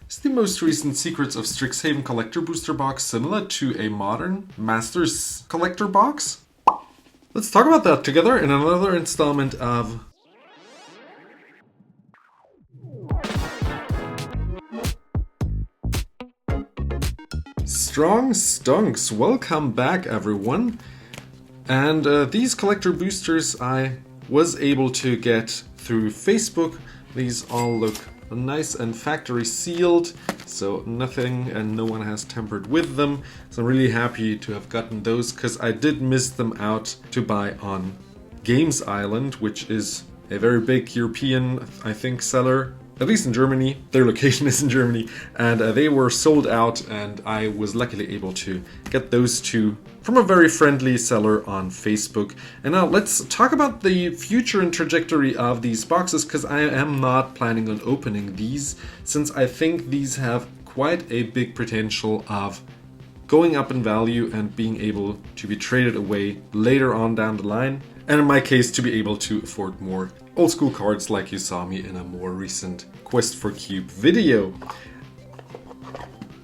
Is the most recent Secrets of Strixhaven collector booster box similar to a modern Masters collector box? Let's talk about that together in another installment of Stronk Stonks. Welcome back, everyone. And these collector boosters I was able to get through Facebook. These all look nice and factory sealed, so nothing and no one has tampered with them. So I'm really happy to have gotten those because I did miss them out to buy on Games Island, which is a very big European, I think, seller. At least in Germany. Their location is in Germany, and they were sold out, and I was luckily able to get those two from a very friendly seller on Facebook. And now let's talk about the future and trajectory of these boxes, because I am not planning on opening these, since I think these have quite a big potential of going up in value and being able to be traded away later on down the line. And in my case, to be able to afford more old school cards like you saw me in a more recent Quest for Cube video.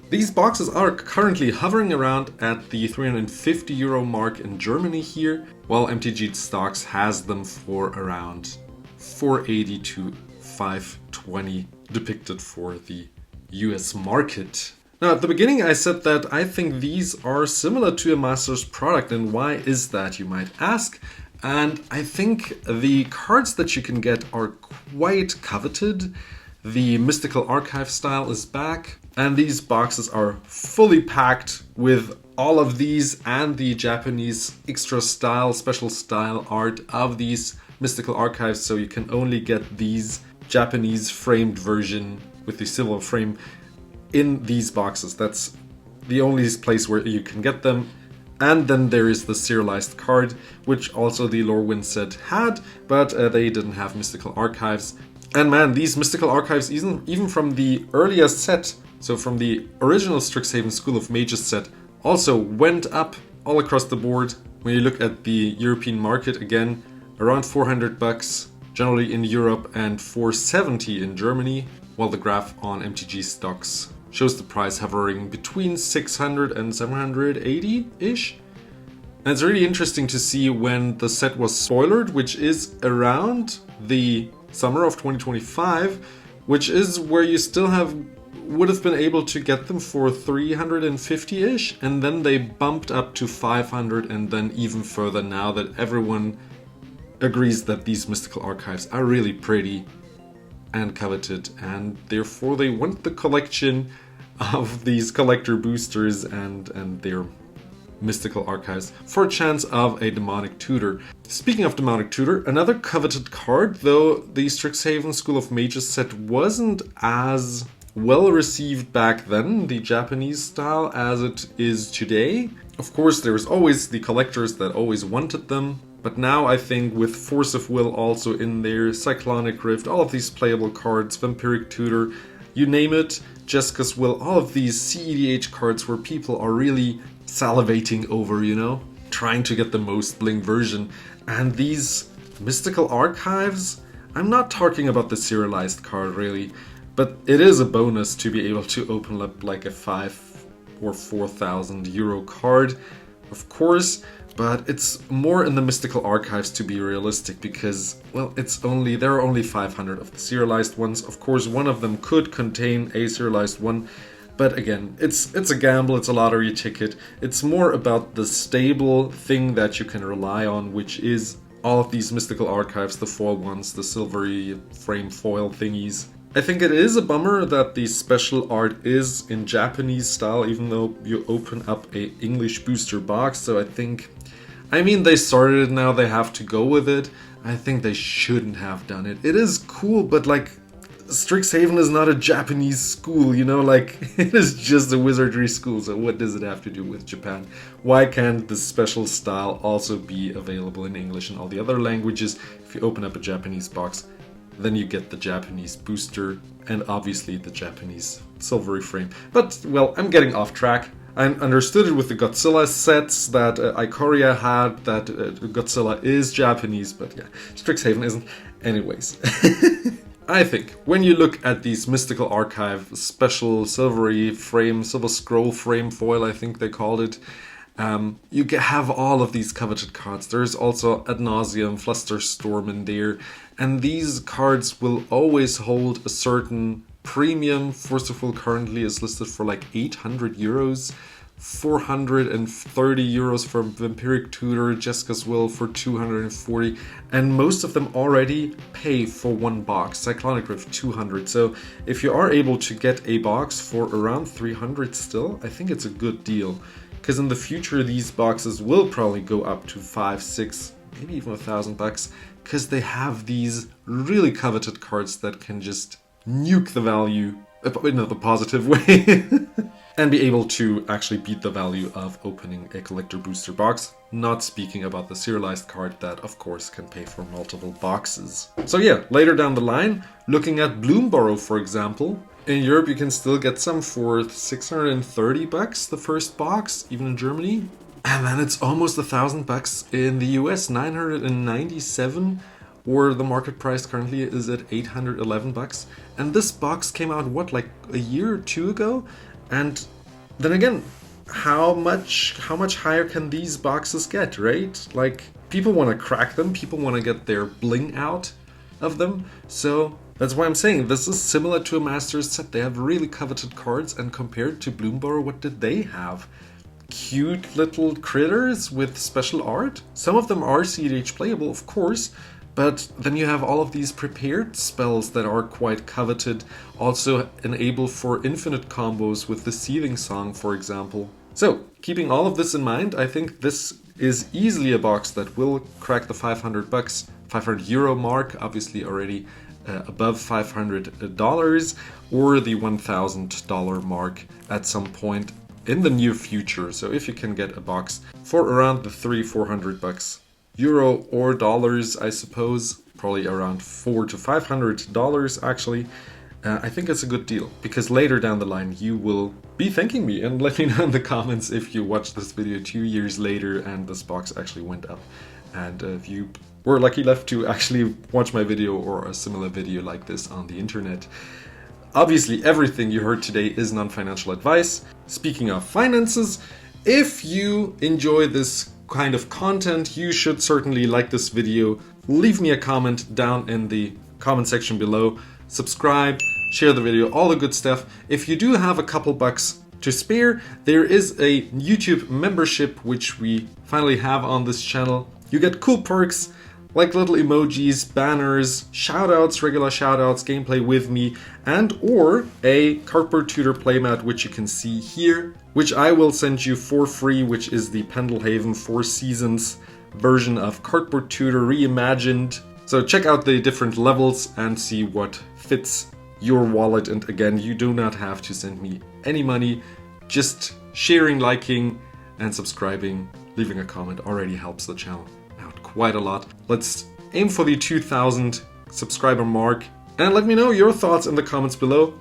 These boxes are currently hovering around at the €350 mark in Germany here, while MTG Stocks has them for around $480 to $520 depicted for the US market. Now, at the beginning I said that I think these are similar to a Masters product, and why is that, you might ask? And I think the cards that you can get are quite coveted. The Mystical Archive style is back, and these boxes are fully packed with all of these and the Japanese extra style, special style art of these Mystical Archives, so you can only get these Japanese framed version with the silver frame in these boxes. That's the only place where you can get them. And then there is the serialized card, which also the Lorwyn set had, but they didn't have Mystical Archives. And man, these Mystical Archives, even from the earliest set, so from the original Strixhaven School of Mages set, also went up all across the board. When you look at the European market, again, around $400, generally in Europe, and $470 in Germany, while the graph on MTG Stocks shows the price hovering between 600 and 780-ish. And it's really interesting to see when the set was spoilered, which is around the summer of 2025, which is where you still would have been able to get them for 350-ish, and then they bumped up to 500, and then even further now that everyone agrees that these Mystical Archives are really pretty and coveted, and therefore they want the collection of these collector boosters and their Mystical Archives for a chance of a Demonic Tutor. Speaking of Demonic Tutor, another coveted card, though the Strixhaven School of Mages set wasn't as well received back then, the Japanese style, as it is today. Of course, there's always the collectors that always wanted them, but now I think with Force of Will also in there, Cyclonic Rift, all of these playable cards, Vampiric Tutor, you name it, Jessica's Will, all of these CEDH cards where people are really salivating over, you know, trying to get the most bling version. And these Mystical Archives, I'm not talking about the serialized card really, but it is a bonus to be able to open up like a 5 or 4,000 euro card, of course. But it's more in the Mystical Archives to be realistic, because, well, there are only 500 of the serialized ones. Of course, one of them could contain a serialized one, but again, it's a gamble, it's a lottery ticket. It's more about the stable thing that you can rely on, which is all of these Mystical Archives, the foil ones, the silvery frame foil thingies. I think it is a bummer that the special art is in Japanese style, even though you open up a English booster box, so I mean, they started it now, they have to go with it. I think they shouldn't have done it. It is cool, but like, Strixhaven is not a Japanese school, you know, like, it is just a wizardry school, so what does it have to do with Japan? Why can't the special style also be available in English and all the other languages? If you open up a Japanese box, then you get the Japanese booster and obviously the Japanese silvery frame. But, well, I'm getting off track. I understood it with the Godzilla sets that Ikoria had, that Godzilla is Japanese, but yeah, Strixhaven isn't. Anyways. I think when you look at these Mystical Archive special silvery frame, silver scroll frame foil, I think they called it, you have all of these coveted cards. There's also Ad Nauseam, Flusterstorm in there, and these cards will always hold a certain premium. First of all, currently is listed for like 800 euros. 430 euros for Vampiric Tutor, Jessica's Will for 240, and most of them already pay for one box. Cyclonic Rift 200. So if you are able to get a box for around 300 still, I think it's a good deal. Because in the future these boxes will probably go up to 5, 6, maybe even $1,000, because they have these really coveted cards that can just nuke the value in a positive way. And be able to actually beat the value of opening a collector booster box. Not speaking about the serialized card that of course can pay for multiple boxes. So yeah, later down the line, looking at Bloomburrow for example, in Europe you can still get some for 630 bucks the first box, even in Germany. And then it's almost $1,000 in the US, 997, or the market price currently is at 811 bucks. And this box came out, what, like a year or two ago? And then again, how much higher can these boxes get, right? Like, people want to crack them, people want to get their bling out of them. So that's why I'm saying this is similar to a Masters set. They have really coveted cards, and compared to Bloomburrow, what did they have? Cute little critters with special art. Some of them are CDH playable, of course, but then you have all of these prepared spells that are quite coveted, also enable for infinite combos with the Seething Song, for example. So, keeping all of this in mind, I think this is easily a box that will crack the 500 bucks, 500 euro mark, obviously already above $500, or the $1,000 mark at some point in the near future. So if you can get a box for around the 300-400 bucks, euro or dollars, I suppose, probably around $400 to $500 actually, I think it's a good deal, because later down the line you will be thanking me, and let me know in the comments if you watched this video 2 years later and this box actually went up, and if you were lucky enough to actually watch my video or a similar video like this on the internet. Obviously everything you heard today is non-financial advice. Speaking of finances, if you enjoy this kind of content, you should certainly like this video, leave me a comment down in the comment section below, subscribe, share the video, all the good stuff. If you do have a couple bucks to spare, there is a YouTube membership which we finally have on this channel. You get cool perks like little emojis, banners, shoutouts, regular shoutouts, gameplay with me, and or a cardboard tutor playmat, which you can see here, which I will send you for free, which is the Pendelhaven 4 Seasons version of cardboard tutor reimagined. So check out the different levels and see what fits your wallet. And again, you do not have to send me any money. Just sharing, liking, and subscribing, leaving a comment already helps the channel out quite a lot. Let's aim for the 2,000 subscriber mark, and let me know your thoughts in the comments below.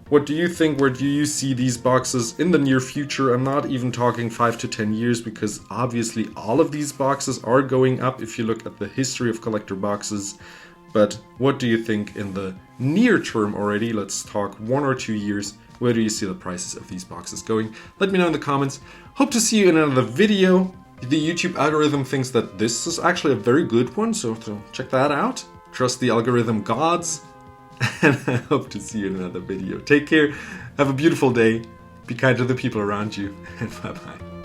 What do you think? Where do you see these boxes in the near future? I'm not even talking 5 to 10 years, because obviously all of these boxes are going up if you look at the history of collector boxes. But what do you think in the near term already? Let's talk 1 or 2 years. Where do you see the prices of these boxes going? Let me know in the comments. Hope to see you in another video. The YouTube algorithm thinks that this is actually a very good one, so check that out. Trust the algorithm gods. And I hope to see you in another video. Take care, have a beautiful day, be kind to the people around you, and bye bye.